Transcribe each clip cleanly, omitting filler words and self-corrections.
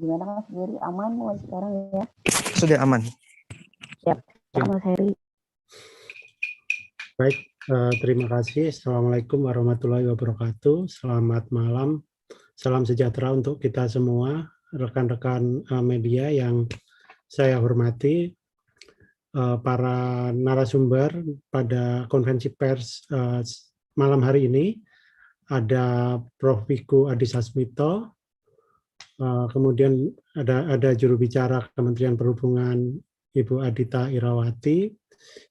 Gimana Mas Heri? Aman mulai sekarang ya? Sudah aman. Siap, Mas Heri. Baik, terima kasih. Assalamualaikum warahmatullahi wabarakatuh. Selamat malam. Salam sejahtera untuk kita semua, rekan-rekan media yang saya hormati, para narasumber pada konferensi pers malam hari ini. Ada Prof. Wiku Adhisasmito, kemudian ada juru bicara Kementerian Perhubungan Ibu Adita Irawati,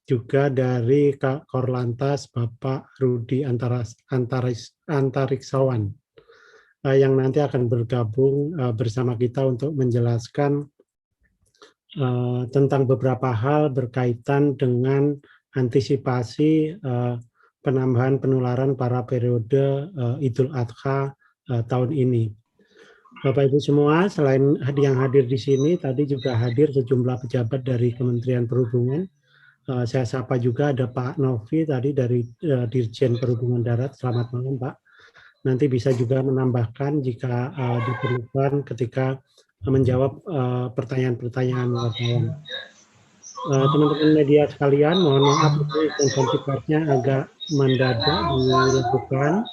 juga dari Korlantas Bapak Rudi Antariksawan yang nanti akan bergabung bersama kita untuk menjelaskan tentang beberapa hal berkaitan dengan antisipasi penambahan penularan pada periode Idul Adha tahun ini. Bapak Ibu semua, selain yang hadir di sini, tadi juga hadir sejumlah pejabat dari Kementerian Perhubungan. Saya sapa juga ada Pak Novi tadi dari Dirjen Perhubungan Darat. Selamat malam Pak. Nanti bisa juga menambahkan jika diperlukan ketika menjawab pertanyaan-pertanyaan wartawan. Teman-teman media sekalian, mohon maaf ini konferensi persnya agak mendadak dilakukan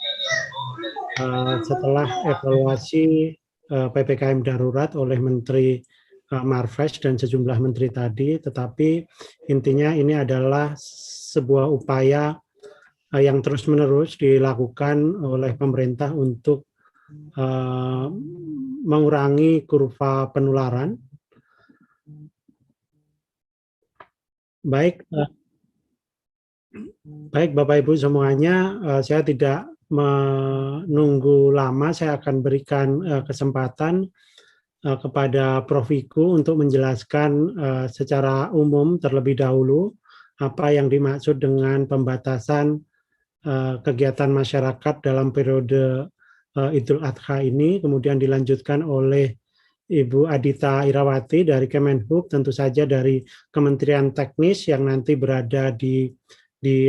setelah evaluasi PPKM darurat oleh Menteri Marves dan sejumlah menteri tadi, tetapi intinya ini adalah sebuah upaya yang terus-menerus dilakukan oleh pemerintah untuk mengurangi kurva penularan. Baik Bapak Ibu semuanya, saya tidak menunggu lama, saya akan berikan kesempatan kepada Prof. Wiku untuk menjelaskan secara umum terlebih dahulu apa yang dimaksud dengan pembatasan kegiatan masyarakat dalam periode Idul Adha ini, kemudian dilanjutkan oleh Ibu Adita Irawati dari Kemenhub, tentu saja dari Kementerian Teknis yang nanti berada di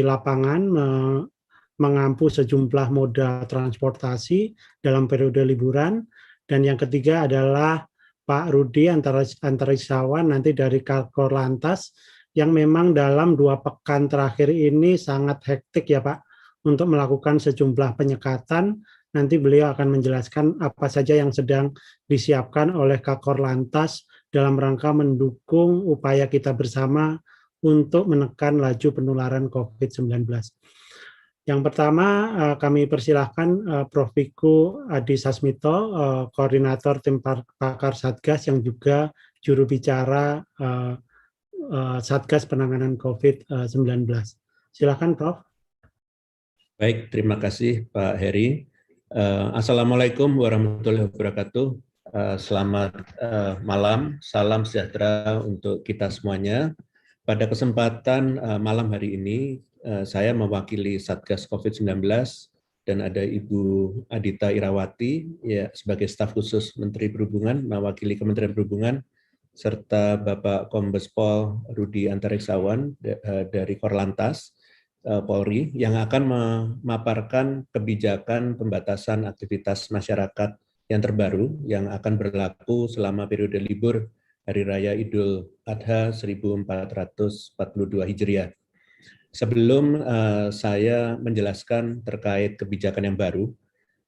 lapangan mengampu sejumlah moda transportasi dalam periode liburan. Dan yang ketiga adalah Pak Rudi Antariksawan nanti dari Korlantas yang memang dalam 2 pekan terakhir ini sangat hektik ya Pak untuk melakukan sejumlah penyekatan. Nanti beliau akan menjelaskan apa saja yang sedang disiapkan oleh Korlantas dalam rangka mendukung upaya kita bersama untuk menekan laju penularan COVID-19. Yang pertama, kami persilahkan Prof. Wiku Adhisasmito, Koordinator Tim Pakar Satgas yang juga juru bicara Satgas Penanganan COVID-19. Silakan Prof. Baik, terima kasih Pak Heri. Assalamualaikum warahmatullahi wabarakatuh. Selamat malam, salam sejahtera untuk kita semuanya. Pada kesempatan malam hari ini, saya mewakili Satgas COVID-19 dan ada Ibu Adita Irawati ya, sebagai staf khusus Menteri Perhubungan, mewakili Kementerian Perhubungan, serta Bapak Kombes Pol Rudi Antariksawan dari Korlantas Polri yang akan memaparkan kebijakan pembatasan aktivitas masyarakat yang terbaru yang akan berlaku selama periode libur Hari Raya Idul Adha 1442 Hijriah. Sebelum saya menjelaskan terkait kebijakan yang baru,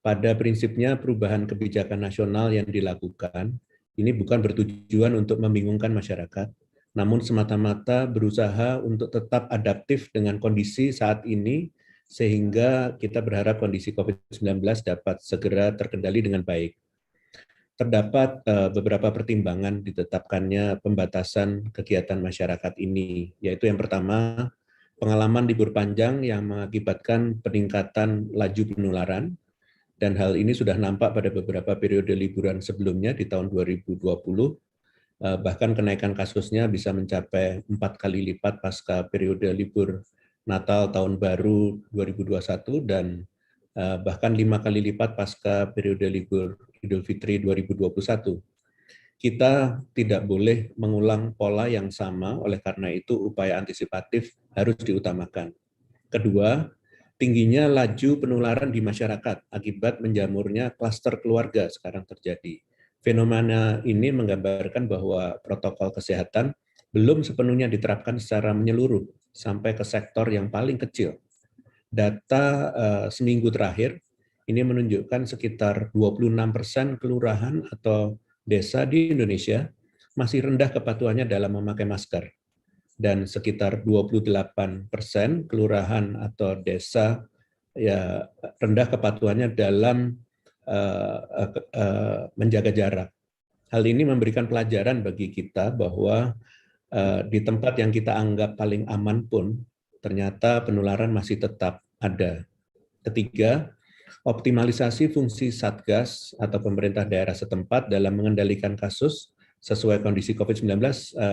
pada prinsipnya perubahan kebijakan nasional yang dilakukan ini bukan bertujuan untuk membingungkan masyarakat, namun semata-mata berusaha untuk tetap adaptif dengan kondisi saat ini, sehingga kita berharap kondisi COVID-19 dapat segera terkendali dengan baik. Terdapat beberapa pertimbangan ditetapkannya pembatasan kegiatan masyarakat ini, yaitu yang pertama, pengalaman libur panjang yang mengakibatkan peningkatan laju penularan, dan hal ini sudah nampak pada beberapa periode liburan sebelumnya di tahun 2020, bahkan kenaikan kasusnya bisa mencapai 4 kali lipat pasca periode libur Natal Tahun Baru 2021 dan bahkan 5 kali lipat pasca periode libur Idul Fitri 2021. Kita tidak boleh mengulang pola yang sama, oleh karena itu upaya antisipatif harus diutamakan. Kedua, tingginya laju penularan di masyarakat akibat menjamurnya klaster keluarga sekarang terjadi. Fenomena ini menggambarkan bahwa protokol kesehatan belum sepenuhnya diterapkan secara menyeluruh sampai ke sektor yang paling kecil. Data seminggu terakhir ini menunjukkan sekitar 26% kelurahan atau desa di Indonesia masih rendah kepatuhannya dalam memakai masker. Dan sekitar 28% kelurahan atau desa ya rendah kepatuhannya dalam menjaga jarak. Hal ini memberikan pelajaran bagi kita bahwa di tempat yang kita anggap paling aman pun ternyata penularan masih tetap ada. Ketiga, optimalisasi fungsi Satgas atau pemerintah daerah setempat dalam mengendalikan kasus sesuai kondisi COVID-19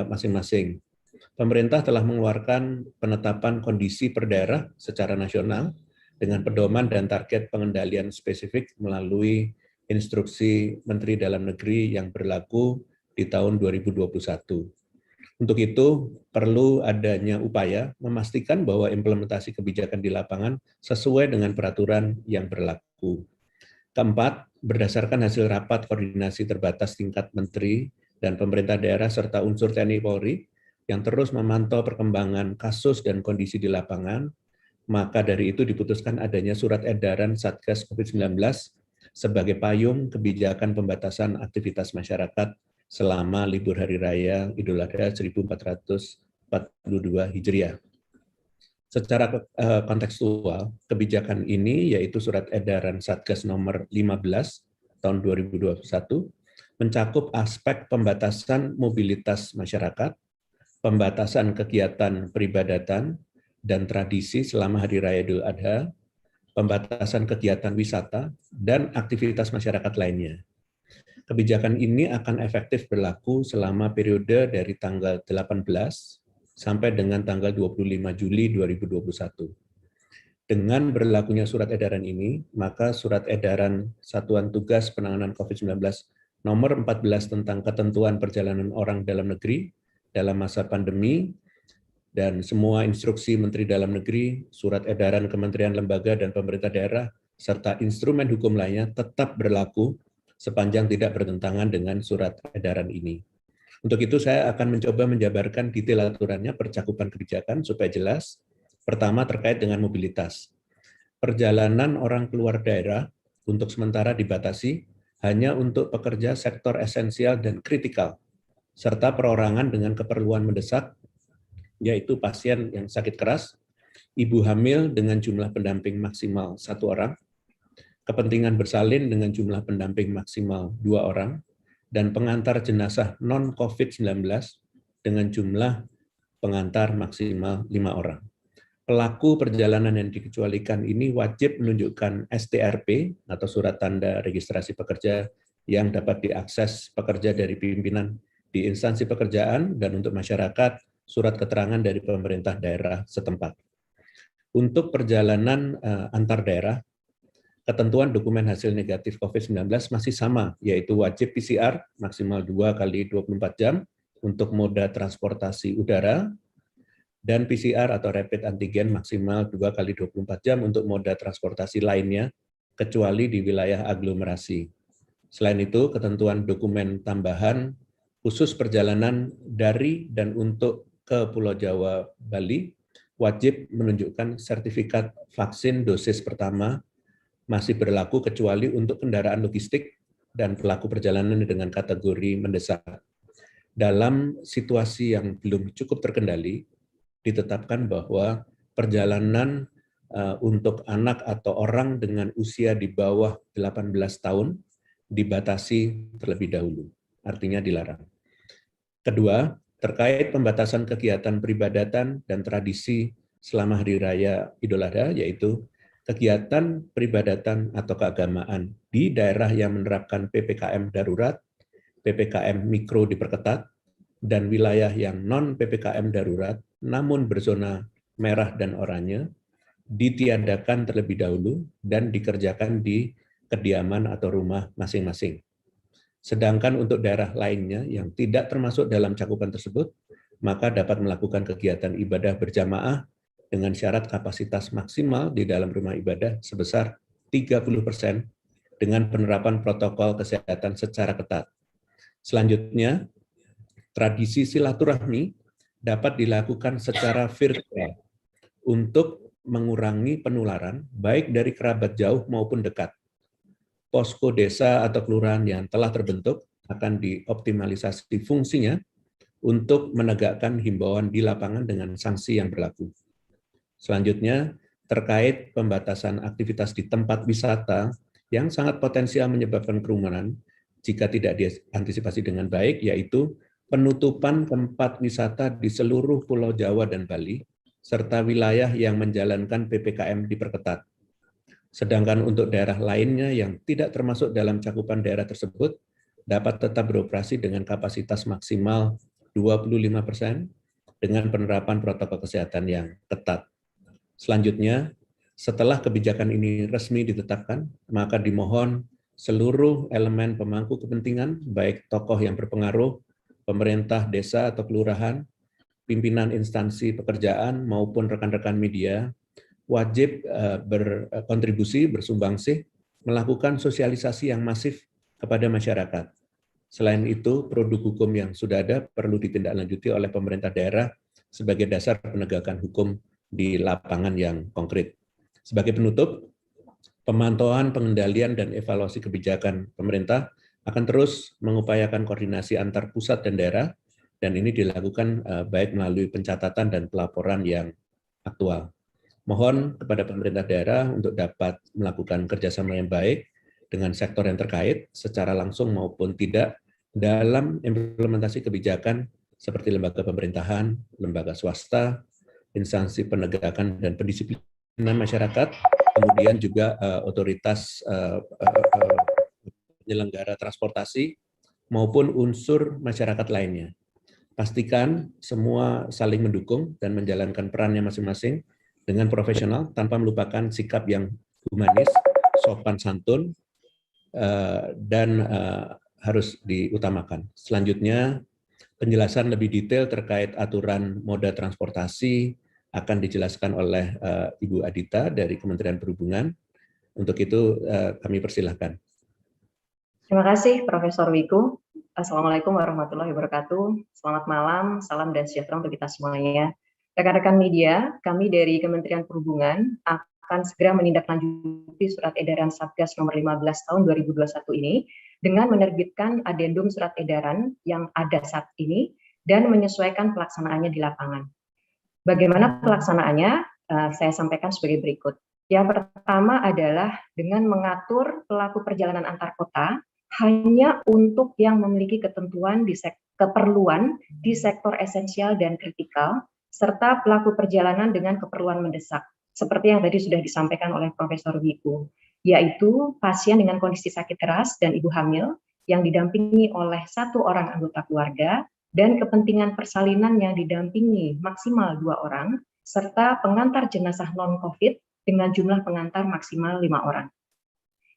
masing-masing. Pemerintah telah mengeluarkan penetapan kondisi per daerah secara nasional dengan pedoman dan target pengendalian spesifik melalui instruksi Menteri Dalam Negeri yang berlaku di tahun 2021. Untuk itu, perlu adanya upaya memastikan bahwa implementasi kebijakan di lapangan sesuai dengan peraturan yang berlaku. Keempat, berdasarkan hasil rapat koordinasi terbatas tingkat menteri dan pemerintah daerah serta unsur TNI Polri yang terus memantau perkembangan kasus dan kondisi di lapangan, maka dari itu diputuskan adanya surat edaran Satgas COVID-19 sebagai payung kebijakan pembatasan aktivitas masyarakat selama libur Hari Raya Idul Adha 1442 Hijriah. Secara kontekstual, kebijakan ini yaitu surat edaran Satgas nomor 15 tahun 2021 mencakup aspek pembatasan mobilitas masyarakat, pembatasan kegiatan peribadatan dan tradisi selama Hari Raya Idul Adha, pembatasan kegiatan wisata, dan aktivitas masyarakat lainnya. Kebijakan ini akan efektif berlaku selama periode dari tanggal 18 sampai dengan tanggal 25 Juli 2021. Dengan berlakunya surat edaran ini, maka surat edaran Satuan Tugas Penanganan COVID-19 nomor 14 tentang ketentuan perjalanan orang dalam negeri dalam masa pandemi dan semua instruksi Menteri Dalam Negeri, surat edaran kementerian lembaga dan pemerintah daerah, serta instrumen hukum lainnya tetap berlaku sepanjang tidak bertentangan dengan surat edaran ini. Untuk itu saya akan mencoba menjabarkan detail aturannya percakupan kebijakan supaya jelas. Pertama terkait dengan mobilitas. Perjalanan orang keluar daerah untuk sementara dibatasi hanya untuk pekerja sektor esensial dan kritikal, serta perorangan dengan keperluan mendesak, yaitu pasien yang sakit keras, ibu hamil dengan jumlah pendamping maksimal 1 orang, kepentingan bersalin dengan jumlah pendamping maksimal 2 orang, dan pengantar jenazah non-COVID-19 dengan jumlah pengantar maksimal 5 orang. Pelaku perjalanan yang dikecualikan ini wajib menunjukkan STRP atau surat tanda registrasi pekerja yang dapat diakses pekerja dari pimpinan di instansi pekerjaan dan untuk masyarakat surat keterangan dari pemerintah daerah setempat. Untuk perjalanan antar daerah, ketentuan dokumen hasil negatif COVID-19 masih sama, yaitu wajib PCR maksimal 2 kali 24 jam untuk moda transportasi udara, dan PCR atau rapid antigen maksimal 2 kali 24 jam untuk moda transportasi lainnya, kecuali di wilayah aglomerasi. Selain itu, ketentuan dokumen tambahan khusus perjalanan dari dan untuk ke Pulau Jawa, Bali, wajib menunjukkan sertifikat vaksin dosis pertama masih berlaku kecuali untuk kendaraan logistik dan pelaku perjalanan dengan kategori mendesak. Dalam situasi yang belum cukup terkendali, ditetapkan bahwa perjalanan untuk anak atau orang dengan usia di bawah 18 tahun dibatasi terlebih dahulu, artinya dilarang. Kedua, terkait pembatasan kegiatan peribadatan dan tradisi selama Hari Raya Idul Adha, yaitu kegiatan peribadatan atau keagamaan di daerah yang menerapkan PPKM darurat, PPKM mikro diperketat, dan wilayah yang non-PPKM darurat namun berzona merah dan oranye ditiadakan terlebih dahulu dan dikerjakan di kediaman atau rumah masing-masing. Sedangkan untuk daerah lainnya yang tidak termasuk dalam cakupan tersebut, maka dapat melakukan kegiatan ibadah berjamaah dengan syarat kapasitas maksimal di dalam rumah ibadah sebesar 30% dengan penerapan protokol kesehatan secara ketat. Selanjutnya, tradisi silaturahmi dapat dilakukan secara virtual untuk mengurangi penularan baik dari kerabat jauh maupun dekat. Posko desa atau kelurahan yang telah terbentuk akan dioptimalisasi fungsinya untuk menegakkan himbauan di lapangan dengan sanksi yang berlaku. Selanjutnya, terkait pembatasan aktivitas di tempat wisata yang sangat potensial menyebabkan kerumunan jika tidak diantisipasi dengan baik, yaitu penutupan tempat wisata di seluruh Pulau Jawa dan Bali, serta wilayah yang menjalankan PPKM diperketat. Sedangkan untuk daerah lainnya yang tidak termasuk dalam cakupan daerah tersebut, dapat tetap beroperasi dengan kapasitas maksimal 25% dengan penerapan protokol kesehatan yang ketat. Selanjutnya, setelah kebijakan ini resmi ditetapkan, maka dimohon seluruh elemen pemangku kepentingan, baik tokoh yang berpengaruh, pemerintah desa atau kelurahan, pimpinan instansi pekerjaan maupun rekan-rekan media, wajib berkontribusi, bersumbangsi, melakukan sosialisasi yang masif kepada masyarakat. Selain itu, produk hukum yang sudah ada perlu ditindaklanjuti oleh pemerintah daerah sebagai dasar penegakan hukum di lapangan yang konkret. Sebagai penutup, pemantauan, pengendalian, dan evaluasi kebijakan pemerintah akan terus mengupayakan koordinasi antar pusat dan daerah, dan ini dilakukan baik melalui pencatatan dan pelaporan yang aktual. Mohon kepada pemerintah daerah untuk dapat melakukan kerjasama yang baik dengan sektor yang terkait secara langsung maupun tidak dalam implementasi kebijakan seperti lembaga pemerintahan, lembaga swasta, instansi penegakan dan pendisiplinan masyarakat, kemudian juga otoritas penyelenggara transportasi maupun unsur masyarakat lainnya. Pastikan semua saling mendukung dan menjalankan perannya masing-masing dengan profesional tanpa melupakan sikap yang humanis, sopan santun, dan harus diutamakan. Selanjutnya, penjelasan lebih detail terkait aturan moda transportasi akan dijelaskan oleh Ibu Adita dari Kementerian Perhubungan. Untuk itu kami persilahkan. Terima kasih Profesor Wiku. Assalamualaikum warahmatullahi wabarakatuh. Selamat malam, salam dan sejahtera untuk kita semuanya. Rekan-rekan media, kami dari Kementerian Perhubungan akan segera menindaklanjuti surat edaran Satgas nomor 15 tahun 2021 ini dengan menerbitkan adendum surat edaran yang ada saat ini dan menyesuaikan pelaksanaannya di lapangan. Bagaimana pelaksanaannya? Saya sampaikan sebagai berikut. Yang pertama adalah dengan mengatur pelaku perjalanan antar kota hanya untuk yang memiliki ketentuan keperluan di sektor esensial dan kritikal, serta pelaku perjalanan dengan keperluan mendesak, seperti yang tadi sudah disampaikan oleh Profesor Wiku, yaitu pasien dengan kondisi sakit keras dan ibu hamil yang didampingi oleh 1 orang anggota keluarga, dan kepentingan persalinan yang didampingi maksimal 2 orang, serta pengantar jenazah non-COVID dengan jumlah pengantar maksimal 5 orang.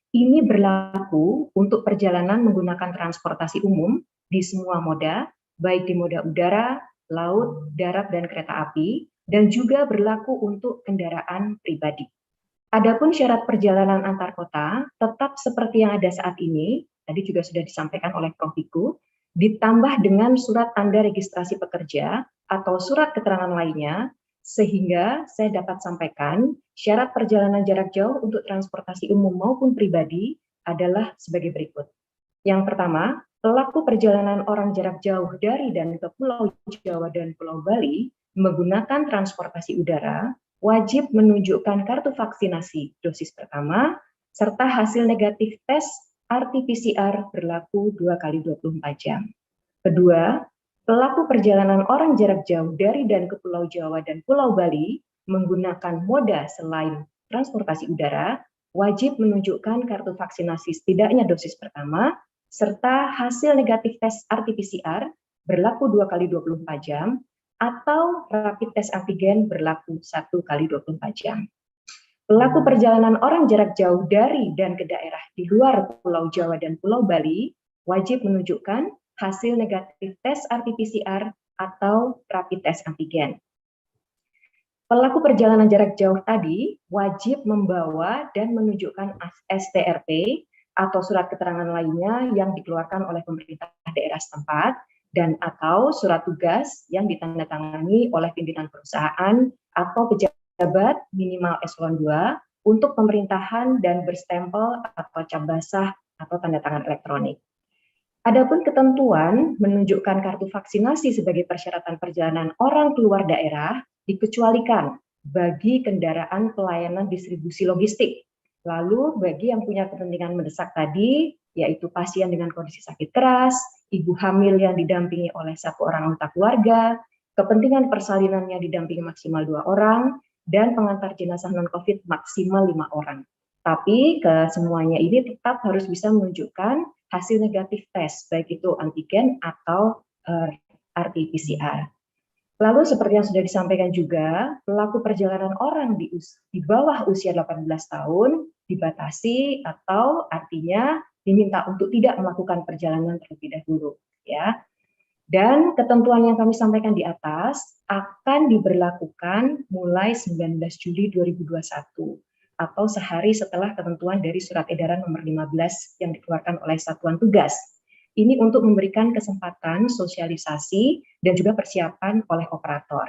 Ini berlaku untuk perjalanan menggunakan transportasi umum di semua moda, baik di moda udara, laut, darat, dan kereta api, dan juga berlaku untuk kendaraan pribadi. Adapun syarat perjalanan antar kota tetap seperti yang ada saat ini, tadi juga sudah disampaikan oleh Prof. Wiku, ditambah dengan surat tanda registrasi pekerja atau surat keterangan lainnya, sehingga saya dapat sampaikan syarat perjalanan jarak jauh untuk transportasi umum maupun pribadi adalah sebagai berikut. Yang pertama, pelaku perjalanan orang jarak jauh dari dan ke Pulau Jawa dan Pulau Bali menggunakan transportasi udara wajib menunjukkan kartu vaksinasi dosis pertama serta hasil negatif tes RT-PCR berlaku 2x24 jam. Kedua, pelaku perjalanan orang jarak jauh dari dan ke Pulau Jawa dan Pulau Bali menggunakan moda selain transportasi udara wajib menunjukkan kartu vaksinasi setidaknya dosis pertama serta hasil negatif tes RT-PCR berlaku 2x24 jam atau rapid test antigen berlaku 1x24 jam. Pelaku perjalanan orang jarak jauh dari dan ke daerah di luar Pulau Jawa dan Pulau Bali wajib menunjukkan hasil negatif tes RT-PCR atau rapid test antigen. Pelaku perjalanan jarak jauh tadi wajib membawa dan menunjukkan STRP atau surat keterangan lainnya yang dikeluarkan oleh pemerintah daerah setempat, dan atau surat tugas yang ditandatangani oleh pimpinan perusahaan atau pejabat minimal eselon 2 untuk pemerintahan dan berstempel atau cap basah atau tanda tangan elektronik. Adapun ketentuan menunjukkan kartu vaksinasi sebagai persyaratan perjalanan orang keluar daerah dikecualikan bagi kendaraan pelayanan distribusi logistik. Lalu bagi yang punya kepentingan mendesak tadi, yaitu pasien dengan kondisi sakit keras, ibu hamil yang didampingi oleh satu orang anggota keluarga, kepentingan persalinannya didampingi maksimal 2 orang, dan pengantar jenazah non-COVID maksimal 5 orang. Tapi kesemuanya ini tetap harus bisa menunjukkan hasil negatif tes, baik itu antigen atau RT-PCR. Lalu seperti yang sudah disampaikan juga, pelaku perjalanan orang di bawah usia 18 tahun dibatasi atau artinya diminta untuk tidak melakukan perjalanan terlebih dahulu, ya. Dan ketentuan yang kami sampaikan di atas akan diberlakukan mulai 19 Juli 2021 atau sehari setelah ketentuan dari Surat Edaran Nomor 15 yang dikeluarkan oleh Satuan Tugas. Ini untuk memberikan kesempatan sosialisasi dan juga persiapan oleh operator.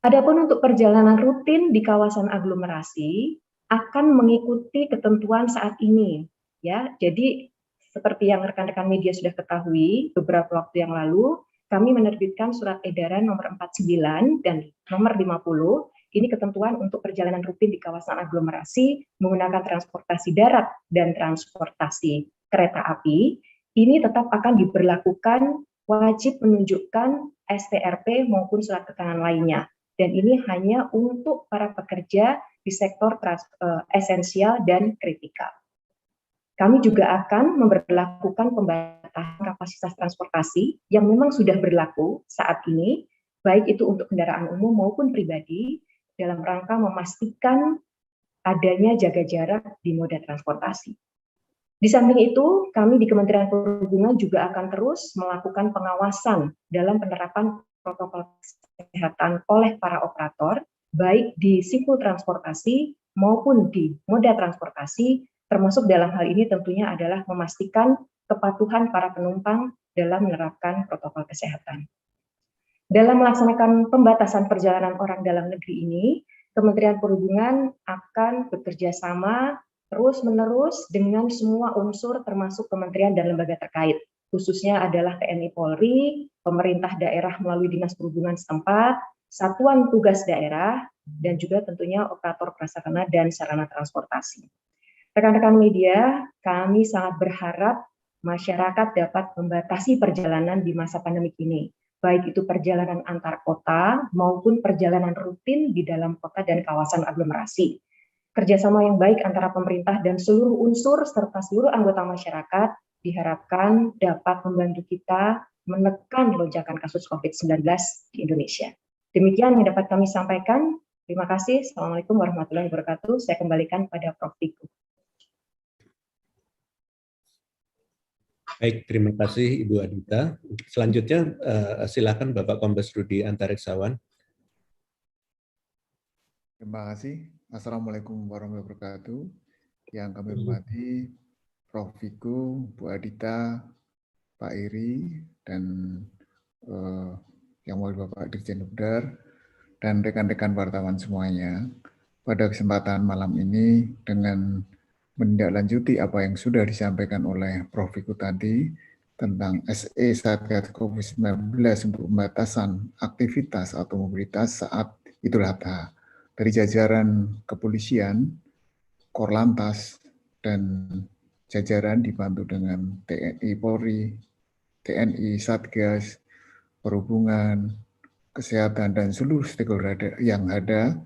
Adapun untuk perjalanan rutin di kawasan aglomerasi akan mengikuti ketentuan saat ini, ya. Jadi seperti yang rekan-rekan media sudah ketahui, beberapa waktu yang lalu kami menerbitkan Surat Edaran Nomor 49 dan Nomor 50. Ini ketentuan untuk perjalanan rutin di kawasan aglomerasi menggunakan transportasi darat dan transportasi kereta api. Ini tetap akan diberlakukan wajib menunjukkan STRP maupun surat keterangan lainnya. Dan ini hanya untuk para pekerja di sektor esensial dan kritikal. Kami juga akan memberlakukan pembatasan kapasitas transportasi yang memang sudah berlaku saat ini, baik itu untuk kendaraan umum maupun pribadi, dalam rangka memastikan adanya jaga jarak di moda transportasi. Di samping itu, kami di Kementerian Perhubungan juga akan terus melakukan pengawasan dalam penerapan protokol kesehatan oleh para operator, baik di simpul transportasi maupun di moda transportasi, termasuk dalam hal ini tentunya adalah memastikan kepatuhan para penumpang dalam menerapkan protokol kesehatan. Dalam melaksanakan pembatasan perjalanan orang dalam negeri ini, Kementerian Perhubungan akan bekerja sama terus-menerus dengan semua unsur termasuk kementerian dan lembaga terkait, khususnya adalah TNI Polri, pemerintah daerah melalui Dinas Perhubungan setempat, satuan tugas daerah, dan juga tentunya operator prasarana dan sarana transportasi. Rekan-rekan media, kami sangat berharap masyarakat dapat membatasi perjalanan di masa pandemik ini, baik itu perjalanan antar kota maupun perjalanan rutin di dalam kota dan kawasan aglomerasi. Kerjasama yang baik antara pemerintah dan seluruh unsur serta seluruh anggota masyarakat diharapkan dapat membantu kita menekan lonjakan kasus COVID-19 di Indonesia. Demikian yang dapat kami sampaikan. Terima kasih. Assalamualaikum warahmatullahi wabarakatuh. Saya kembalikan pada Prof. Wiku. Baik, terima kasih Ibu Adita. Selanjutnya silakan Bapak Kombes Rudi Antareksawan. Terima kasih. Assalamualaikum warahmatullahi wabarakatuh. Yang kami hormati Prof. Wiku, Bu Adita, Pak Iri, dan yang mulia Bapak Dirjen Udar, dan rekan-rekan wartawan semuanya. Pada kesempatan malam ini dengan menindaklanjuti apa yang sudah disampaikan oleh Prof. Wiku tadi tentang SE Satgas COVID-19 untuk pembatasan aktivitas atau mobilitas saat Idul Adha. Dari jajaran kepolisian, Korlantas, dan jajaran dibantu dengan TNI Polri, TNI Satgas, Perhubungan, Kesehatan, dan seluruh stakeholder yang ada,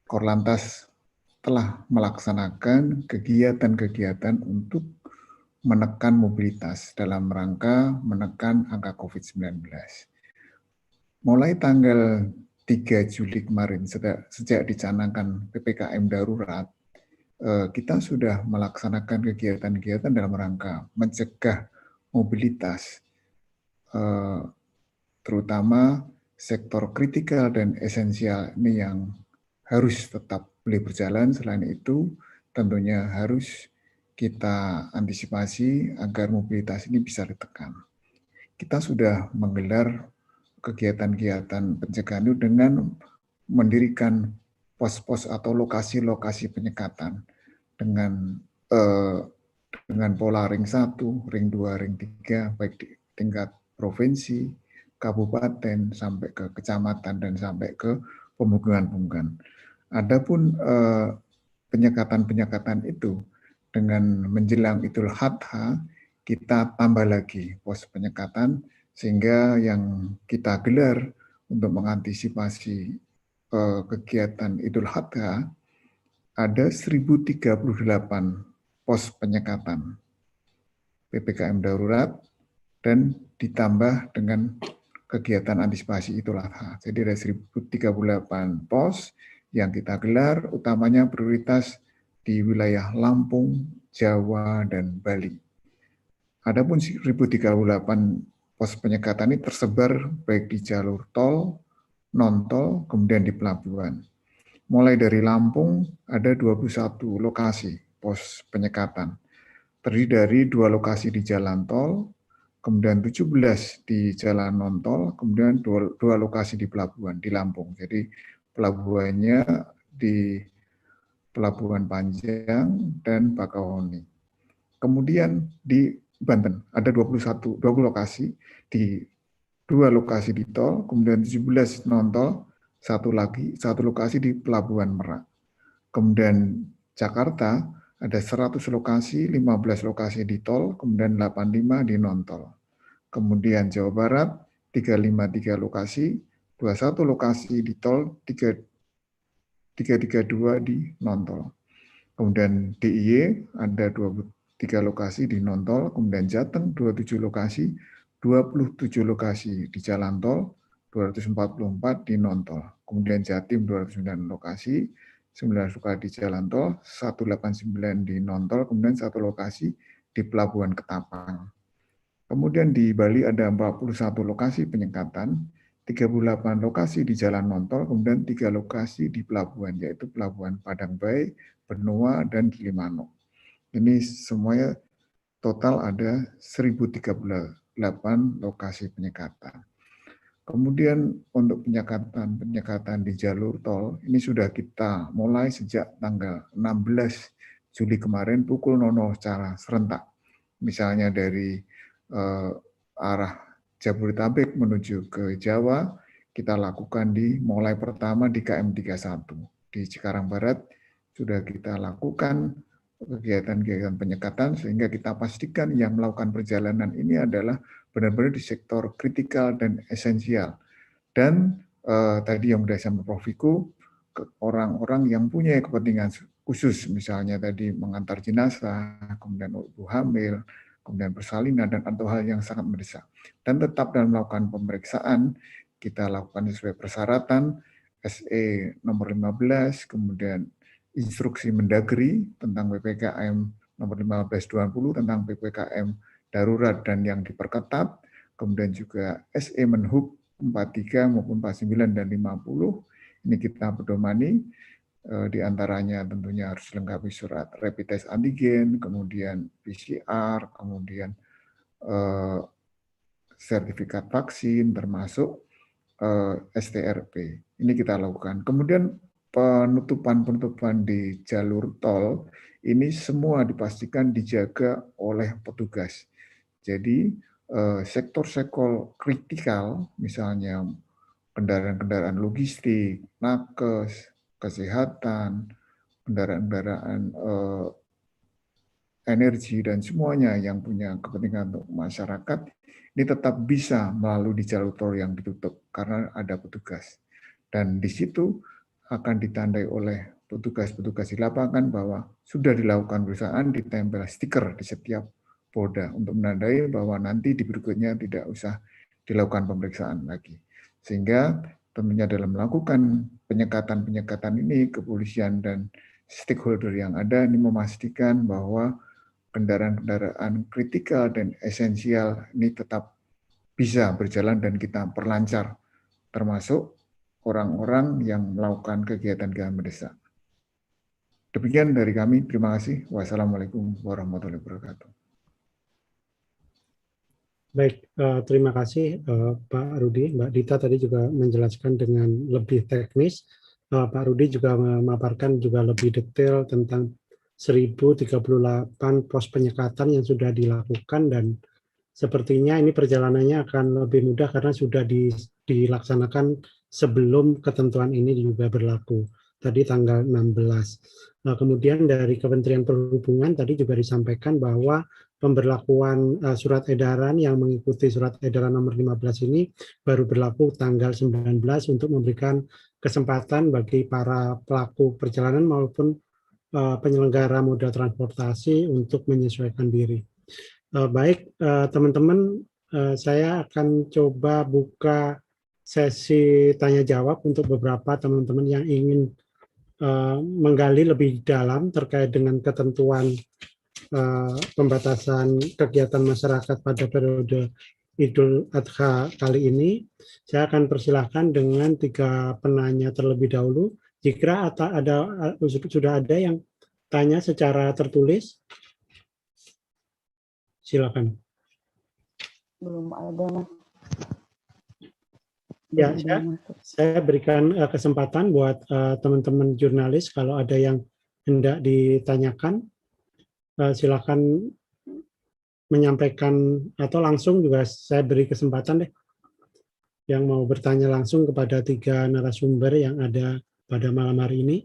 Korlantas telah melaksanakan kegiatan-kegiatan untuk menekan mobilitas dalam rangka menekan angka COVID-19. Mulai tanggal 3 Juli kemarin, sejak dicanangkan PPKM darurat, kita sudah melaksanakan kegiatan-kegiatan dalam rangka mencegah mobilitas, terutama sektor kritikal dan esensial ini yang harus tetap boleh berjalan. Selain itu, tentunya harus kita antisipasi agar mobilitas ini bisa ditekan. Kita sudah menggelar kegiatan-kegiatan pencegahan itu dengan mendirikan pos-pos atau lokasi-lokasi penyekatan dengan pola ring 1, ring 2, ring 3, baik di tingkat provinsi, kabupaten, sampai ke kecamatan, dan sampai ke pemukiman-pemukiman. Adapun penyekatan-penyekatan itu dengan menjelang Idul Adha, kita tambah lagi pos penyekatan, sehingga yang kita gelar untuk mengantisipasi kegiatan Idul Adha ada 1038 pos penyekatan PPKM darurat dan ditambah dengan kegiatan antisipasi Idul Adha. Jadi ada 1038 pos yang kita gelar, utamanya prioritas di wilayah Lampung, Jawa, dan Bali. Adapun 1038 pos penyekatan ini tersebar baik di jalur tol, non-tol, kemudian di pelabuhan. Mulai dari Lampung ada 21 lokasi pos penyekatan. Terdiri dari 2 lokasi di jalan tol, kemudian 17 di jalan non-tol, kemudian 2 lokasi di pelabuhan di Lampung. Jadi pelabuhannya di Pelabuhan Panjang dan Bakauheni. Kemudian di Banten ada 20 lokasi, di 2 lokasi di tol, kemudian 17 non-tol, satu lokasi di Pelabuhan Merak. Kemudian Jakarta ada 100 lokasi, 15 lokasi di tol, kemudian 85 di non-tol. Kemudian Jawa Barat 353 lokasi, 21 lokasi di tol, 332 di non-tol. Kemudian DIY ada 23 lokasi di non-tol, kemudian Jateng 27 lokasi, 27 lokasi di jalan tol, 244 di non-tol. Kemudian Jatim 209 lokasi, 9 lokasi di jalan tol, 189 di non-tol, kemudian 1 lokasi di Pelabuhan Ketapang. Kemudian di Bali ada 41 lokasi penyekatan, 38 lokasi di jalan non-tol, kemudian 3 lokasi di pelabuhan, yaitu Pelabuhan Padang Bae, Benoa, dan Gilimanuk. Ini semuanya total ada 1038 lokasi penyekatan. Kemudian untuk penyekatan di jalur tol, ini sudah kita mulai sejak tanggal 16 Juli kemarin pukul 00 secara serentak. Misalnya dari arah Jabodetabek menuju ke Jawa, kita lakukan mulai pertama di KM 31. Di Cikarang Barat sudah kita lakukan kegiatan-kegiatan penyekatan, sehingga kita pastikan yang melakukan perjalanan ini adalah benar-benar di sektor kritikal dan esensial. Dan tadi yang sudah sama Prof. Wiku, orang-orang yang punya kepentingan khusus, misalnya tadi mengantar jenazah, kemudian ibu hamil, kemudian persalinan, dan atau hal yang sangat mendesak. Dan tetap dalam melakukan pemeriksaan, kita lakukan sesuai persyaratan, SE nomor 15, kemudian instruksi Mendagri tentang PPKM nomor 1520 tentang PPKM darurat dan yang diperketat, kemudian juga SE Menhub 43 maupun 49 dan 50, ini kita pedomani, diantaranya tentunya harus lengkapi surat rapid test antigen, kemudian PCR, kemudian sertifikat vaksin, termasuk STRP. Ini kita lakukan. Kemudian penutupan di jalur tol, ini semua dipastikan dijaga oleh petugas. Jadi sektor-sektor kritikal, misalnya kendaraan-kendaraan logistik, nakes, kesehatan, kendaraan-kendaraan energi, dan semuanya yang punya kepentingan untuk masyarakat, ini tetap bisa melalui di jalur tol yang ditutup karena ada petugas. Dan di situ akan ditandai oleh petugas-petugas di lapangan bahwa sudah dilakukan pemeriksaan, ditempel stiker di setiap polda untuk menandai bahwa nanti di berikutnya tidak usah dilakukan pemeriksaan lagi. Sehingga tentunya dalam melakukan penyekatan ini, kepolisian dan stakeholder yang ada ini memastikan bahwa kendaraan-kendaraan kritikal dan esensial ini tetap bisa berjalan dan kita perlancar, termasuk orang-orang yang melakukan kegiatan mendesak. Demikian dari kami. Terima kasih. Wassalamualaikum warahmatullahi wabarakatuh. Baik, terima kasih Pak Rudi. Mbak Dita tadi juga menjelaskan dengan lebih teknis. Pak Rudi juga memaparkan juga lebih detail tentang 1038 pos penyekatan yang sudah dilakukan, dan sepertinya ini perjalanannya akan lebih mudah karena sudah dilaksanakan sebelum ketentuan ini juga berlaku. Tadi tanggal 16. Nah, kemudian dari Kementerian Perhubungan tadi juga disampaikan bahwa pemberlakuan surat edaran yang mengikuti surat edaran nomor 15 ini baru berlaku tanggal 19 untuk memberikan kesempatan bagi para pelaku perjalanan maupun penyelenggara moda transportasi untuk menyesuaikan diri. Baik, teman-teman, saya akan coba buka sesi tanya jawab untuk beberapa teman-teman yang ingin menggali lebih dalam terkait dengan ketentuan pembatasan kegiatan masyarakat pada periode Idul Adha kali ini. Saya akan persilahkan dengan 3 penanya terlebih dahulu. Jika sudah ada yang tanya secara tertulis, silakan. Belum ada, Mas. Ya, saya berikan kesempatan buat teman-teman jurnalis kalau ada yang hendak ditanyakan. Silakan menyampaikan atau langsung juga saya beri kesempatan deh yang mau bertanya langsung kepada 3 narasumber yang ada pada malam hari ini.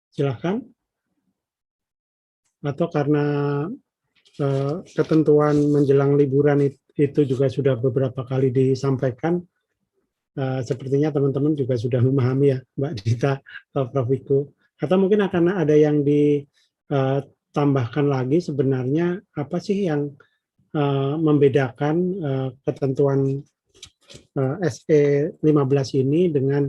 Silakan. Atau karena ketentuan menjelang liburan itu juga sudah beberapa kali disampaikan, sepertinya teman-teman juga sudah memahami ya, Mbak Dita, Prof. Wiku. Atau mungkin akan ada yang ditambahkan lagi, sebenarnya apa sih yang membedakan ketentuan SE 15 ini dengan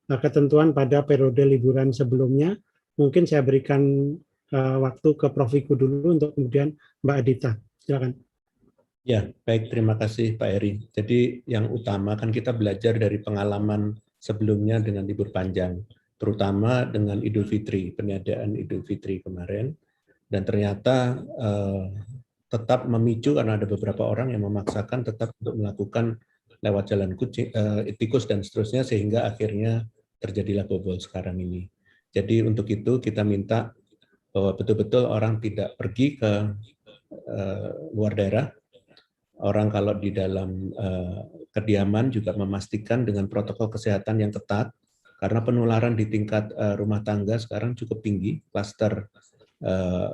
ketentuan pada periode liburan sebelumnya. Mungkin saya berikan waktu ke Prof. Wiku dulu untuk kemudian Mbak Adita. Silakan. Ya, baik, terima kasih Pak Eri. Jadi yang utama kan kita belajar dari pengalaman sebelumnya dengan libur panjang, terutama dengan Idul Fitri, peniadaan Idul Fitri kemarin, dan ternyata tetap memicu karena ada beberapa orang yang memaksakan tetap untuk melakukan lewat jalan tikus dan seterusnya, sehingga akhirnya terjadilah bobol sekarang ini. Jadi untuk itu kita minta bahwa betul-betul orang tidak pergi ke luar daerah. Orang kalau di dalam kediaman juga memastikan dengan protokol kesehatan yang ketat, karena penularan di tingkat rumah tangga sekarang cukup tinggi, klaster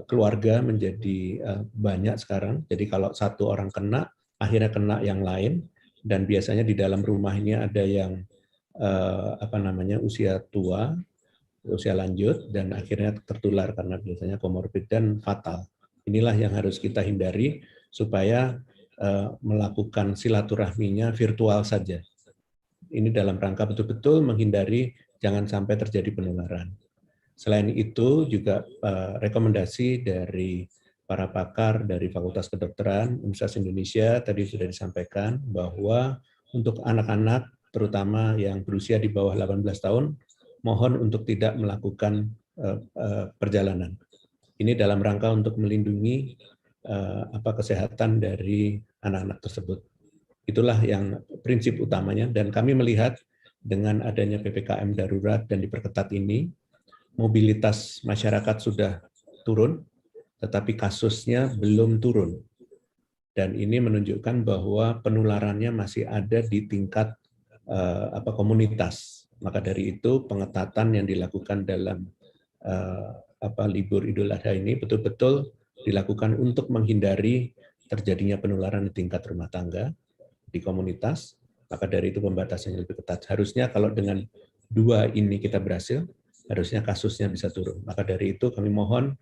keluarga menjadi banyak sekarang. Jadi kalau satu orang kena, akhirnya kena yang lain, dan biasanya di dalam rumah ini ada yang usia tua, usia lanjut, dan akhirnya tertular karena biasanya komorbid dan fatal. Inilah yang harus kita hindari supaya melakukan silaturahminya virtual saja. Ini dalam rangka betul-betul menghindari jangan sampai terjadi penularan. Selain itu juga rekomendasi dari para pakar dari Fakultas Kedokteran Universitas Indonesia tadi sudah disampaikan bahwa untuk anak-anak terutama yang berusia di bawah 18 tahun mohon untuk tidak melakukan perjalanan. Ini dalam rangka untuk melindungi kesehatan dari anak-anak tersebut. Itulah yang prinsip utamanya, dan kami melihat dengan adanya PPKM darurat dan diperketat ini, mobilitas masyarakat sudah turun, tetapi kasusnya belum turun. Dan ini menunjukkan bahwa penularannya masih ada di tingkat komunitas. Maka dari itu pengetatan yang dilakukan dalam libur Idul Adha ini betul-betul dilakukan untuk menghindari terjadinya penularan di tingkat rumah tangga, di komunitas. Maka dari itu pembatasannya lebih ketat. Harusnya kalau dengan 2 ini kita berhasil, harusnya kasusnya bisa turun. Maka dari itu kami mohon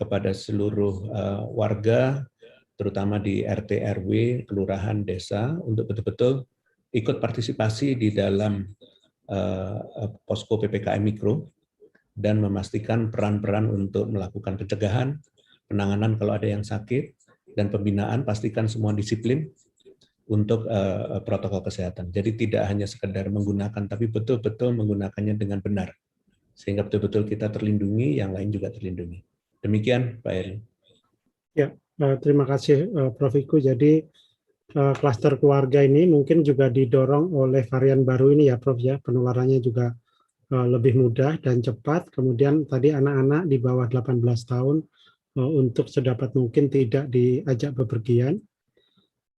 kepada seluruh warga, terutama di RT, RW, kelurahan, desa, untuk betul-betul ikut partisipasi di dalam posko PPKM Mikro, dan memastikan peran-peran untuk melakukan pencegahan, penanganan kalau ada yang sakit, dan pembinaan, pastikan semua disiplin untuk protokol kesehatan. Jadi tidak hanya sekedar menggunakan, tapi betul-betul menggunakannya dengan benar. Sehingga betul-betul kita terlindungi, yang lain juga terlindungi. Demikian, Pak Heri. Ya, terima kasih Prof. Wiku. Jadi klaster keluarga ini mungkin juga didorong oleh varian baru ini ya Prof ya, penularannya juga lebih mudah dan cepat. Kemudian tadi anak-anak di bawah 18 tahun untuk sedapat mungkin tidak diajak bepergian.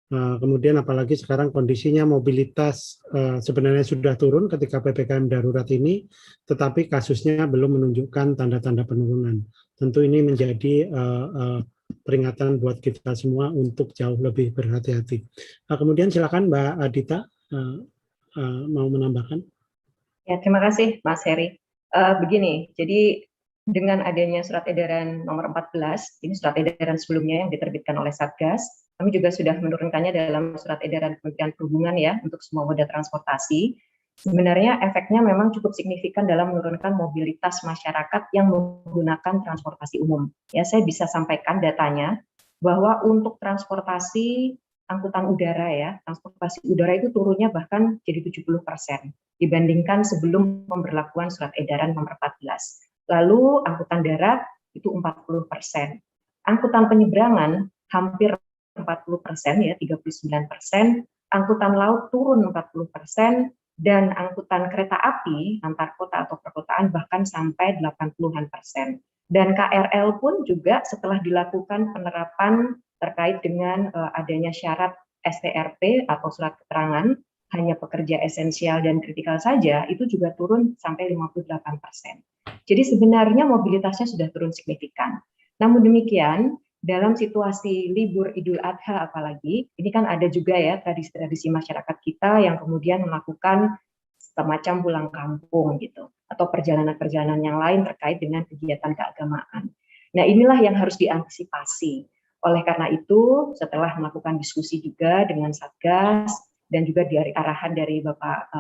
Kemudian apalagi sekarang kondisinya mobilitas sebenarnya sudah turun ketika PPKM darurat ini, tetapi kasusnya belum menunjukkan tanda-tanda penurunan. Tentu ini menjadi peringatan buat kita semua untuk jauh lebih berhati-hati. Kemudian silakan Mbak Adita mau menambahkan. Ya, terima kasih Mas Heri. Begini, jadi dengan adanya surat edaran nomor 14, ini surat edaran sebelumnya yang diterbitkan oleh Satgas, kami juga sudah menurunkannya dalam surat edaran Kementerian Perhubungan ya, untuk semua moda transportasi. Sebenarnya efeknya memang cukup signifikan dalam menurunkan mobilitas masyarakat yang menggunakan transportasi umum. Ya, saya bisa sampaikan datanya, bahwa untuk transportasi angkutan udara ya, transportasi udara itu turunnya bahkan jadi 70% dibandingkan sebelum pemberlakuan surat edaran nomor 14. Lalu angkutan darat itu 40%. Angkutan penyeberangan hampir 40% ya, 39%. Angkutan laut turun 40%, dan angkutan kereta api antar kota atau perkotaan bahkan sampai 80-an%. Dan KRL pun juga setelah dilakukan penerapan terkait dengan adanya syarat STRP atau surat keterangan hanya pekerja esensial dan kritikal saja, itu juga turun sampai 58%. Jadi sebenarnya mobilitasnya sudah turun signifikan. Namun demikian, dalam situasi libur Idul Adha apalagi, ini kan ada juga ya tradisi-tradisi masyarakat kita yang kemudian melakukan semacam pulang kampung gitu, atau perjalanan-perjalanan yang lain terkait dengan kegiatan keagamaan. Nah, inilah yang harus diantisipasi. Oleh karena itu, setelah melakukan diskusi juga dengan Satgas dan juga dari arahan dari Bapak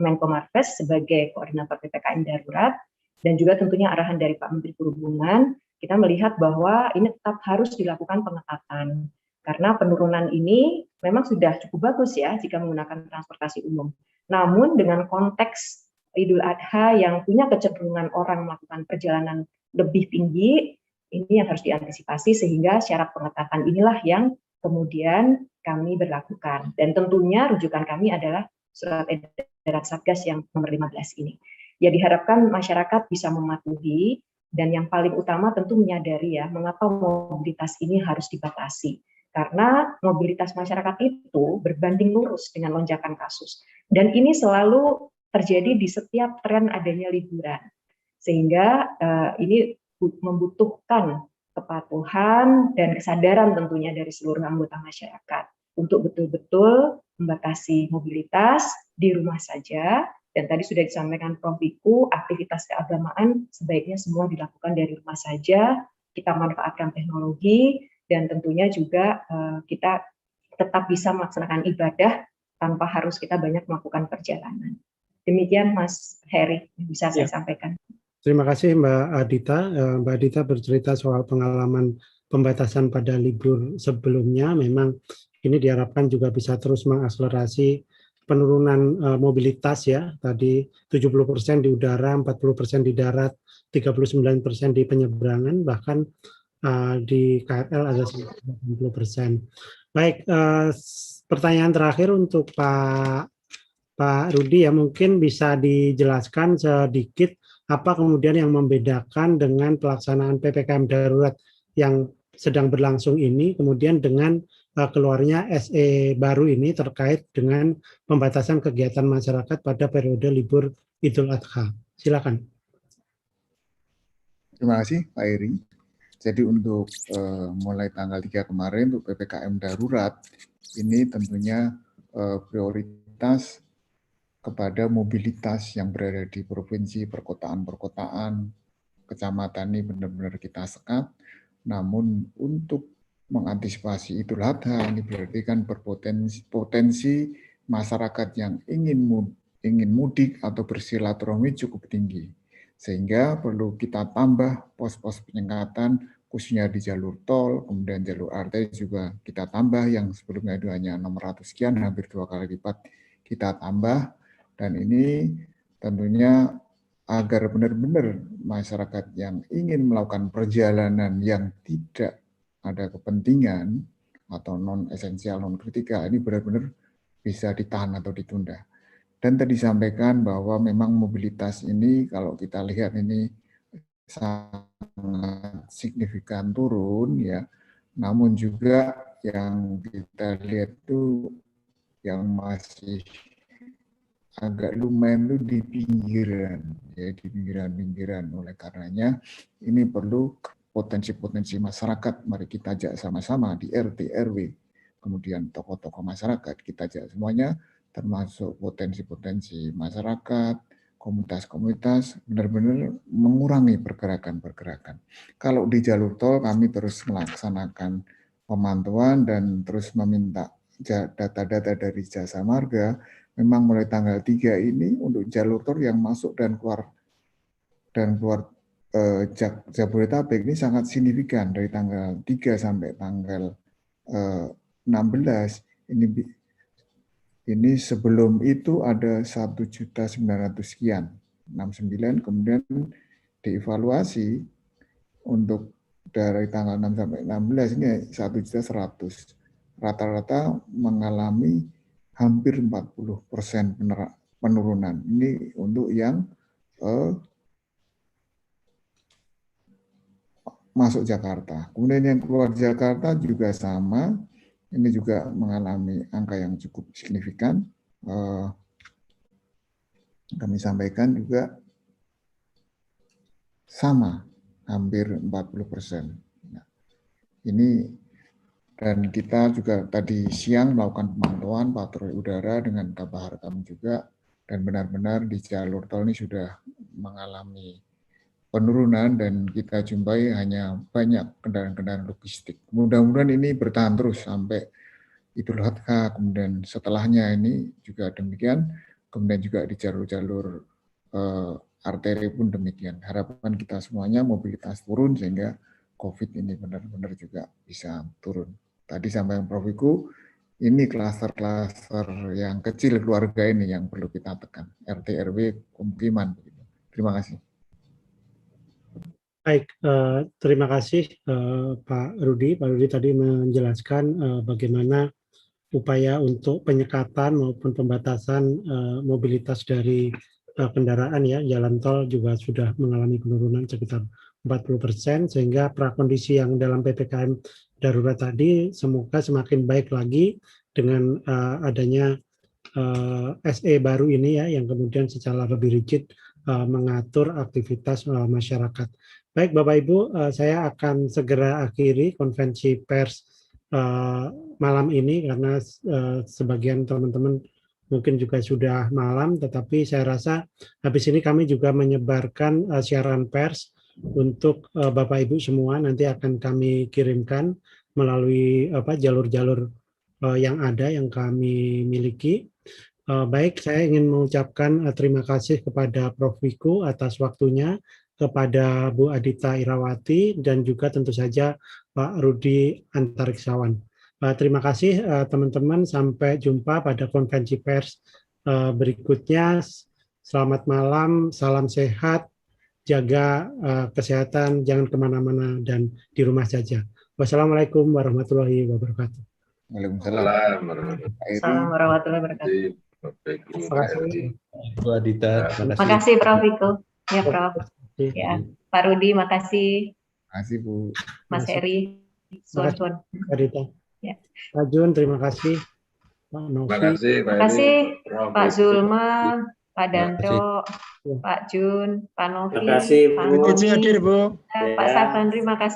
Menko Marves sebagai koordinator PPKM darurat, dan juga tentunya arahan dari Pak Menteri Perhubungan, kita melihat bahwa ini tetap harus dilakukan pengetatan. Karena penurunan ini memang sudah cukup bagus ya jika menggunakan transportasi umum. Namun dengan konteks Idul Adha yang punya kecenderungan orang melakukan perjalanan lebih tinggi, ini yang harus diantisipasi sehingga syarat pengetatan inilah yang kemudian kami berlakukan. Dan tentunya rujukan kami adalah surat edaran Satgas yang nomor 15 ini. Ya, diharapkan masyarakat bisa mematuhi, dan yang paling utama tentu menyadari ya mengapa mobilitas ini harus dibatasi. Karena mobilitas masyarakat itu berbanding lurus dengan lonjakan kasus. Dan ini selalu terjadi di setiap tren adanya liburan. Sehingga ini membutuhkan kepatuhan dan kesadaran tentunya dari seluruh anggota masyarakat untuk betul-betul membatasi mobilitas di rumah saja. Dan tadi sudah disampaikan Prof. Wiku, aktivitas keagamaan sebaiknya semua dilakukan dari rumah saja, kita manfaatkan teknologi, dan tentunya juga kita tetap bisa melaksanakan ibadah tanpa harus kita banyak melakukan perjalanan. Demikian Mas Heri yang bisa saya sampaikan. Terima kasih Mbak Adita. Mbak Adita bercerita soal pengalaman pembatasan pada libur sebelumnya. Memang ini diharapkan juga bisa terus mengakselerasi penurunan mobilitas ya. Tadi 70% di udara, 40% di darat, 39% di penyeberangan, bahkan di KRL ada 80%. Baik, pertanyaan terakhir untuk Pak Rudi ya, mungkin bisa dijelaskan sedikit apa kemudian yang membedakan dengan pelaksanaan PPKM darurat yang sedang berlangsung ini, kemudian dengan keluarnya SE baru ini terkait dengan pembatasan kegiatan masyarakat pada periode libur Idul Adha. Silakan. Terima kasih Pak Heri. Jadi untuk mulai tanggal 3 kemarin untuk PPKM darurat, ini tentunya prioritas kepada mobilitas yang berada di provinsi, perkotaan-perkotaan, kecamatan ini benar-benar kita sekat. Namun untuk mengantisipasi Idul Adha ini berarti kan berpotensi masyarakat yang ingin mudik atau bersilaturahmi cukup tinggi. Sehingga perlu kita tambah pos-pos penyekatan khususnya di jalur tol, kemudian jalur arteri juga kita tambah, yang sebelumnya itu hanya 600 sekian, hampir 2 kali lipat kita tambah. Dan ini tentunya agar benar-benar masyarakat yang ingin melakukan perjalanan yang tidak ada kepentingan atau non-esensial, non-kritikal, ini benar-benar bisa ditahan atau ditunda. Dan tadi disampaikan bahwa memang mobilitas ini kalau kita lihat ini sangat signifikan turun ya, namun juga yang kita lihat itu yang masih agak lumayan itu di pinggiran, ya di pinggiran-pinggiran. Oleh karenanya ini perlu potensi-potensi masyarakat, mari kita ajak sama-sama di RT, RW, kemudian tokoh-tokoh masyarakat, kita ajak semuanya, termasuk potensi-potensi masyarakat, komunitas-komunitas, benar-benar mengurangi pergerakan-pergerakan. Kalau di jalur tol kami terus melaksanakan pemantauan dan terus meminta data-data dari Jasa Marga. Memang mulai tanggal 3 ini untuk jalur tol yang masuk dan keluar Jabodetabek ini sangat signifikan dari tanggal 3 sampai tanggal 16. Ini sebelum itu ada 1.900.000 sekian, 69, kemudian dievaluasi untuk dari tanggal 6 sampai 16 ini 1.100.000. Rata-rata mengalami hampir 40% penurunan. Ini untuk yang masuk Jakarta. Kemudian yang keluar Jakarta juga sama, ini juga mengalami angka yang cukup signifikan. Kami sampaikan juga sama, hampir 40%. Nah, ini dan kita juga tadi siang melakukan pemantauan patroli udara dengan Kabahar kami juga, dan benar-benar di jalur tol ini sudah mengalami penurunan dan kita jumpai hanya banyak kendaraan-kendaraan logistik. Mudah-mudahan ini bertahan terus sampai Idul Adha, kemudian setelahnya ini juga demikian, kemudian juga di jalur-jalur arteri pun demikian. Harapan kita semuanya mobilitas turun sehingga COVID ini benar-benar juga bisa turun. Tadi sampaikan Prof. Wiku, ini klaster-klaster yang kecil keluarga ini yang perlu kita tekan. RT, RW, pemukiman. Terima kasih. Baik, terima kasih Pak Rudi. Pak Rudi tadi menjelaskan bagaimana upaya untuk penyekatan maupun pembatasan mobilitas dari kendaraan ya, jalan tol juga sudah mengalami penurunan sekitar 40%, sehingga prakondisi yang dalam PPKM darurat tadi semoga semakin baik lagi dengan adanya SE baru ini ya, yang kemudian secara lebih rigid mengatur aktivitas masyarakat. Baik Bapak Ibu, saya akan segera akhiri konferensi pers malam ini karena sebagian teman-teman mungkin juga sudah malam, tetapi saya rasa habis ini kami juga menyebarkan siaran pers untuk Bapak Ibu semua, nanti akan kami kirimkan melalui jalur-jalur yang ada yang kami miliki. Baik, saya ingin mengucapkan terima kasih kepada Prof. Wiku atas waktunya, kepada Bu Adita Irawati, dan juga tentu saja Pak Rudi Antariksawan. Terima kasih teman-teman, sampai jumpa pada konferensi pers berikutnya. Selamat malam, salam sehat, jaga kesehatan, jangan kemana-mana dan di rumah saja. Wassalamualaikum warahmatullahi wabarakatuh. Waalaikumsalam warahmatullahi wabarakatuh. Terima kasih Bu Adita. Terima kasih Prof. Wiku. Ya Prof. Ya, Pak Rudi, makasih. Terima kasih Bu. Mas Heri, Suwon. Adita. Ya. Pak Jun, terima kasih. Pak Novi. Terima kasih Pak Zulma, Pak Danto, Pak Jun, Pak Novi, Pak Novi, Pak Safandri, terima kasih.